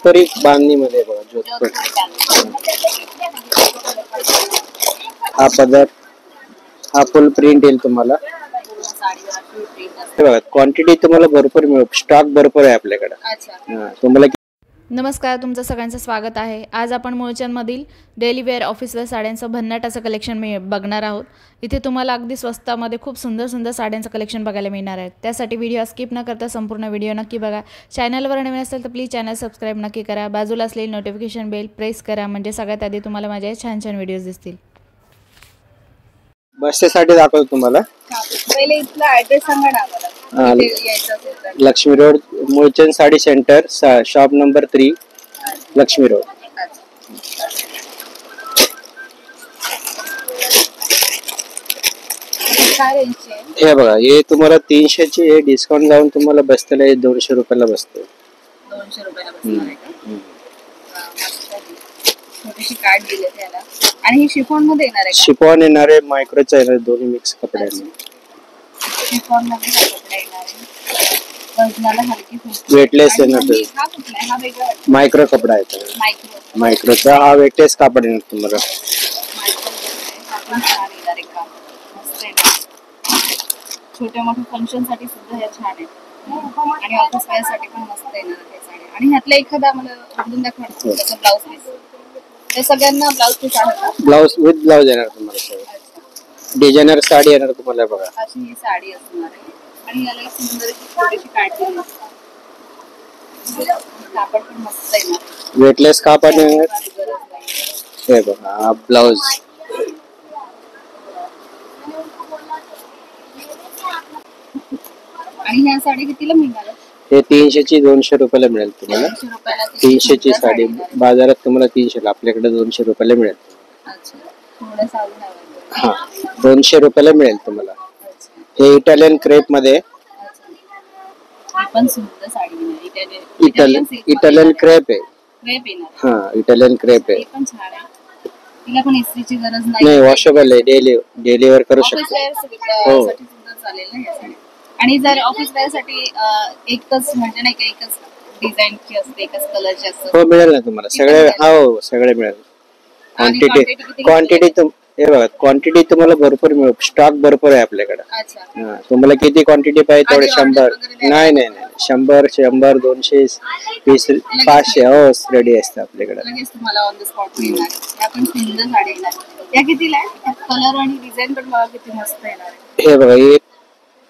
पारंपरिक बांधणी मध्ये बघा जोधपुर. हा पदर, हा फुल प्रिंट येईल तुम्हाला. बघा क्वांटिटी तुम्हाला भरपूर मिळेल, स्टॉक भरपूर आहे आपल्याकडे. तुम्हाला नमस्कार, तुमचं सगळ्यांचं स्वागत आहे. आज आपण मुळचंदमधील डेली वेअर ऑफिसवेअर साड्यांचं भन्नाट असं कलेक्शन बघणार आहोत. इथे तुम्हाला अगदी स्वस्तामध्ये खूप सुंदर सुंदर साड्यांचं कलेक्शन बघायला मिळणार आहे. त्यासाठी व्हिडिओ स्किप न करता संपूर्ण व्हिडिओ नक्की बघा. चॅनलवर नवीन असेल तर प्लीज चॅनल सबस्क्राईब नक्की करा. बाजूला असलेली नोटिफिकेशन बेल प्रेस करा, म्हणजे सगळ्यात आधी तुम्हाला माझे छान छान व्हिडिओज दिसतील. बसण्यासाठी दाखवतो तुम्हाला. पहिले इथला ऍड्रेस सांगा ना आम्हाला. Lakshmi road, Mulchand sari centre, shop number 3, Lakshmi road. हे बघा, हे तुम्हाला 300 चे, हे डिस्काउंट लावून तुम्हाला बसतेला 200 रुपयाला बसते. 200 रुपयाला बसणार आहे का? छोटीशी कार्ड दिले त्याला. आणि ही शिफॉन मध्ये येणार आहे का? शिफॉन येणार आहे, मायक्रोचा येणार, दोन्ही मिक्स कपडे आहेत. शिफॉन मध्ये हा कपडा येणार आहे. वजनाला हलकी फुलकी. वेटलेस येणार. हा कुठला आहे? हा वेगळा आहे. मायक्रो कपडा आहे. मायक्रोचा हा वेटलेस कापड येणार तुम्हाला. छोट्या मोठ्या फंक्शन साठी सुद्धा हे छान आहे. आणि ऑफिस वेअर साठी पण मस्त येणार आहे साडी. आणि ह्यातला एखादा मला उघडून दाखवा, त्याचा ब्लाउज पीस. ते सगळ्यांना ब्लाउज पीस आहे का? ब्लाउज विथ ब्लाउज येणार तुम्हाला. डिझायनर साडी येणार तुम्हाला. बघा अशी ही साडी असणार आहे. आणि याला एक सुंदर छोटीशी काढली. कापड पण मस्त येणार. वेटलेस कापड येणार. हे बघा, हा ब्लाउज. आणि ह्या साडी कितीला मिळणार? हे 300 ची 200 रुपयाला मिळेल तुम्हाला. 300 ची साडी बाजारात तुम्हाला 300 ला, आपल्याकडे 200 रुपयाला मिळेल. हा, 200 रुपयाला मिळेल तुम्हाला. हे इटालियन क्रेप मध्ये. इटालियन क्रेप आहे. हा, इटालियन क्रेप आहे. तिला पण इस्त्रीची गरज नाही. वॉशेबल आहे, डेली वेअर करू शकतो. हो. आणि जर ऑफिस वेअर साठी एकच म्हणजे नाही का, एकच डिझाईनची असते, एकच कलरची असते. हो, मिळेल ना तुम्हाला सगळे. हो, सगळे मिळेल. क्वांटिटी हे बघा, क्वांटिटी तुम्हाला भरपूर मिळेल, स्टॉक भरपूर आहे आपल्याकडे. तुम्हाला किती क्वांटिटी पाहिजे तेवढे. 100 नाही, 100, 200, 20, 500 हो, रेडी असते आपल्याकडे. तुम्हाला ऑन द स्पॉट मिळणार. या पण सुंदर साडी येणार. त्या कितीला आहे? कलर आणि डिझाईन पण बघा किती मस्त येणार आहे. हे बघा, हे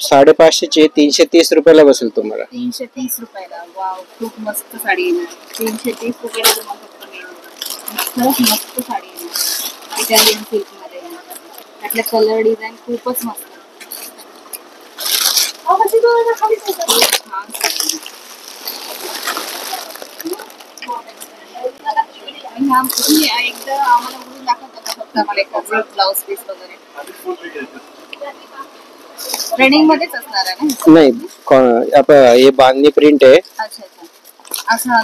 550 चे 330 रुपयाला बसेल तुम्हाला. 330 रुपयाला. वाव, खूप मस्त साडी येणार. 330 रुपयाला तुम्हाला फक्त मिळणार. मस्त साडी येणार. इटालियन सिल्क मध्ये येणार. त्यातले कलर डिझाईन खूपच मस्त. एकदा आम्हाला उघडून दाखवतो का फक्त आम्हाला एक ब्लाउज पीस वगैरे? ट्रेनिंग मध्येच असणार आहे ना? नाही, आपण हे बांधणी प्रिंट आहे. असा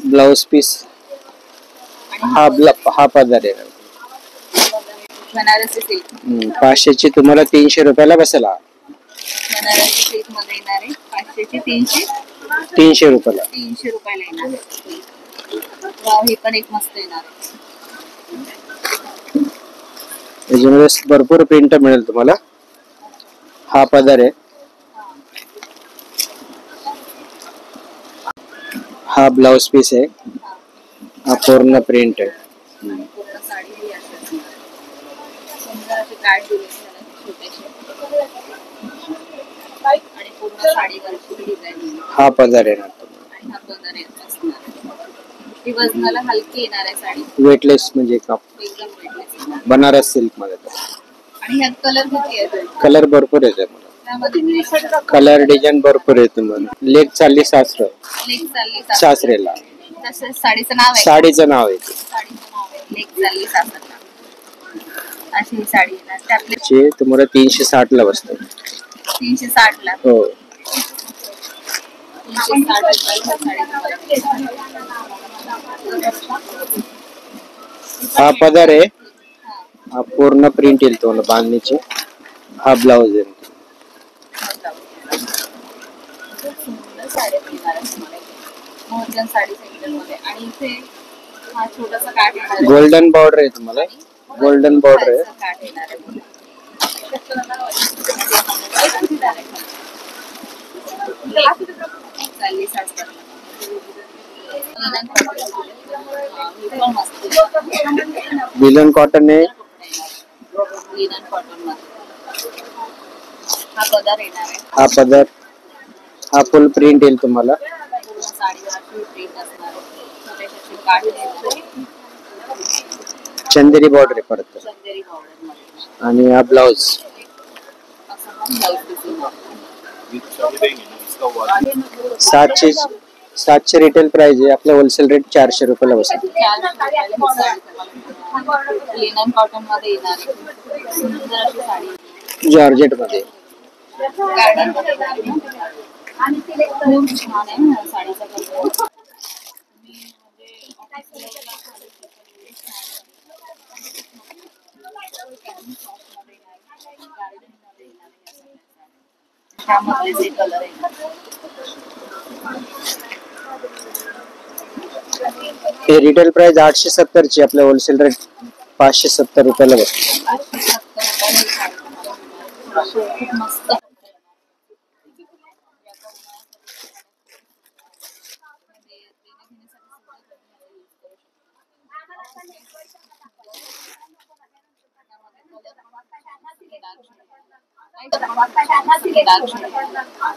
ब्लाउज पीस. हा पदर आहे. बनारसी सिल्क. 500 ची तुम्हाला 300 रुपयाला बसेल. बनारसी सिल्क मध्ये येणार आहे. 500 ची 300 रुपयाला. 300 रुपयाला येणार आहे. वाव, हे पण एक मस्त येणार आहे. याच्यामध्ये भरपूर प्रिंट मिळेल तुम्हाला. हा पदर आहे. हा ब्लाउज पीस आहे. हा पूर्ण प्रिंट आहे. हा पदर येणार. वजनाला हलकी येणार आहे साडी. वेटलेस म्हणजे बनारस सिल्क मध्ये. आणि ह्यात कलर किती आहे? कलर भरपूर येते. कलर डिझाईन भरपूर आहे तुम्हाला. लेक चालली सासरेला. साडीचं नाव आहे. साडीचं नाव आहे. लेक चालली सासरेला. अशी साडी येणार. तुम्हाला 360 ला बसतो. 360 ला. हो. हा पदर आहे. हा पूर्ण प्रिंट येईल तुम्हाला बांधणीची. हा ब्लाउज आहे. मोहनजन साडी सेक्शन मध्ये. आणि इथे हा छोटासा काठ येणार आहे. गोल्डन बॉर्डर आहे तुम्हाला, गोल्डन बॉर्डर आहे. काठ येणार आहे. विलन कॉटन आहे. लिनन कॉटन मध्ये हा पदर येणार आहे. हा पदर, हा फुल प्रिंट येईल तुम्हाला. पूर्ण साडीवर अशी प्रिंट असणार आहे. छोटेसे काठ येणार. चंदेरी बॉर्डर आहे परत. चंदेरी बॉर्डर मध्ये. आणि हा ब्लाउज. असं ब्लाउज पीस येणार. 700 रिटेल प्राइस आहे. आपला होलसेल रेट 400 रुपयाला बसेल. लिनन कॉटन मध्ये येणार आहे. सुंदर अशी साडी जॉर्जेट मध्ये. गार्डन मध्ये येणार आहे. खूप छान आहे ना साडीचा कलर. त्यामध्ये जे कलर आहे हे रिटेल प्राइस 870 ची, आपल्या होलसेल रेट 570 रुपयाला बसते. 570 खूप मस्त.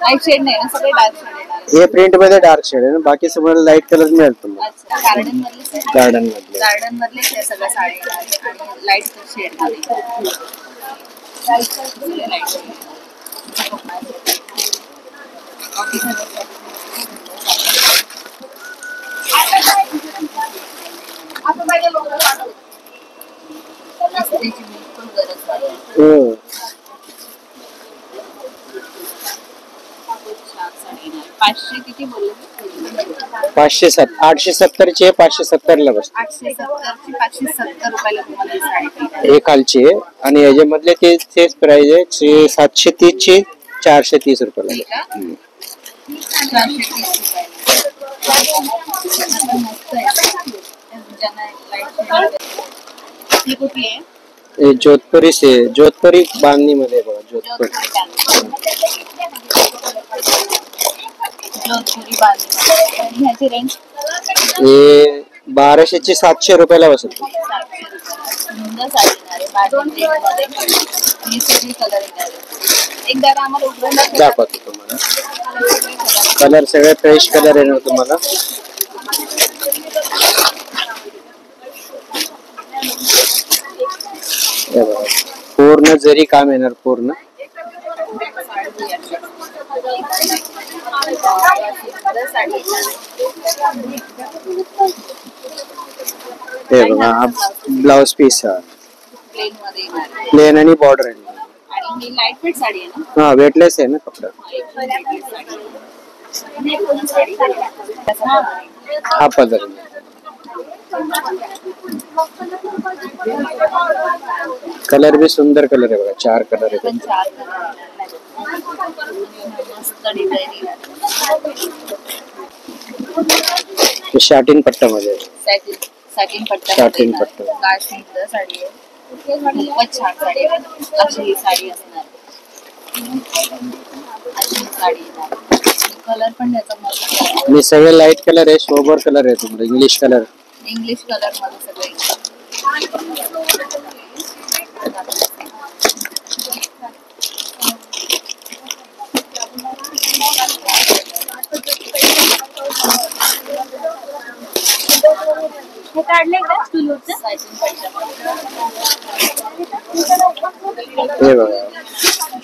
लाईट शेड नाही ना, सगळे डार्क शेड येणार. हे प्रिंट मध्ये डार्क शेड आहे ना, बाकी सगळं लाईट कलर मिळेल तुम्हाला. अच्छा, गार्डन मधले गार्डन मध्ये. गार्डन मधलेच आहे सगळ्या साड्या आणि लाईट शेड मध्ये. बिलकुल गरज नाही. 500 किती बोलले? 870 ची आहे, 570 ला बसते. 870 ची 570 रुपयाला तुम्हाला ही साडी. हे खालची आहे आणि याच्यामधले तेच प्राइस आहे. 730 ची 430 रुपयाला. ठीक आहे. 430 रुपयाला. मस्त आहे. ज्यांना लाईट ही कुठली आहे? हे जोधपुरी से, जोधपुरी बांधणी मध्ये बघा. जोधपुरी जोधपुरी बांधणी. ह्याची रेंज हे 1200 ची 700 रुपयाला बसेल. 700 रुपये. सुंदर साडी येणार आहे. बांधणी मध्ये आणि सगळी कलर येणार आहे. एकदा आम्हाला उघडून दाखवतो तुम्हाला. कलर सगळे फ्रेश कलर येणार तुम्हाला. पूर्ण जरी काम येणार पूर्ण. हे बघा, हा ब्लाउज पीस प्लेन मध्ये येणार आहे. प्लेन आणि बॉर्डर आहे. आणि ही लाईट वेट साडी आहे ना. हा, वेटलेस आहे ना कपडा. हा पदर. कलर भी सुंदर कलर आहे बघा. 4 कलर आहे. शाटिन पट्टा मध्ये. सॅटिन पट्टा. शाटिन पट्टा. काय सुंदर साडी आहे. खूपच छान साडी आहे. अशी ही साडी असणार. अशी साडी येणार. कलर पण त्याचा मस्त. आणि सगळे लाईट कलर आहे. सोबर कलर आहे तुम्हाला. English colour. इंग्लिश कलर मध्ये सगळे. हे काढले का तुलूचं? हे बघा,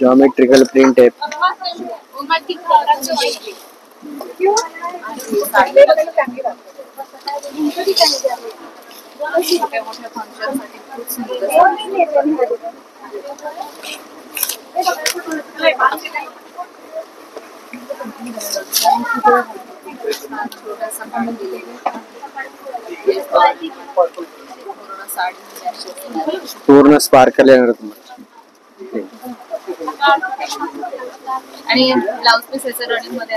जॉमेट्रिकल प्रिंट आहे. मोठ्या मोठ्या फंक्शनसाठी खूप सुंदर. पूर्ण स्पार्कल येणार तुम्हाला. आणि ब्लाउज पीस याचं रनिंग मध्ये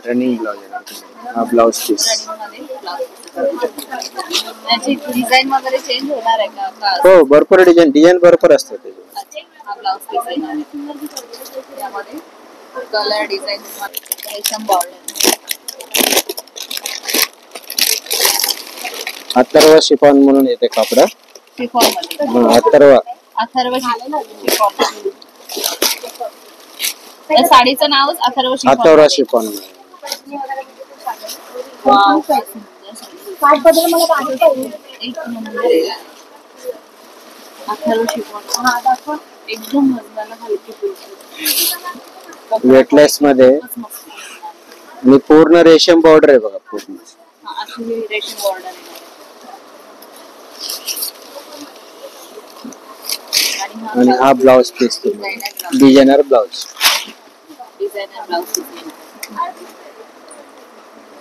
रनिंग ब्लाउज येणार. हा ब्लाउज पीस. याची डिझाईन वगैरे चेंज होणार आहे का? हो भरपूर डिझाईन भरपूर असतात त्याचे. हा ब्लाउज पीस येणार आहे. त्यामध्ये कलर डिझाईन रेशम बॉर्डर. अथर्व शिफॉन म्हणून येते कापड. शिफॉन मध्ये अथर्व शिफॉन. त्या साडीचं नावच अथर्व शिफॉन. एकदम वेटलेस मध्ये आणि पूर्ण रेशम बॉर्डर आहे बघा पूर्ण. रेशम बॉर्डर आहे. आणि हा blouse piece designer blouse.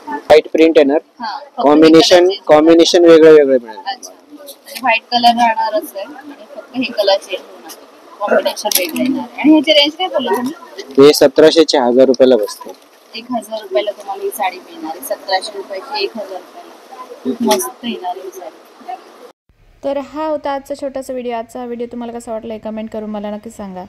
White print येणार. कॉम्बिनेशन वेगळे मिळेल. व्हाईट कलर राहणारच आहे आणि फक्त हे कलर चेंज होणार. कॉम्बिनेशन वेगळे येणार. आणि ह्याची रेंज काय बोलला तुम्ही? हे 1700 चे 1000 रुपयाला बसते. 1000 रुपयाला तुम्हाला ही साडी मिळणार आहे. 1700 रुपयाची 1000 रुपयाला मस्त येणार आहे साडी. तर हा होता आजचा छोटासा व्हिडिओ. आजचा व्हिडिओ तुम्हाला कसा वाटला हे कमेंट करून मला नक्की सांगा.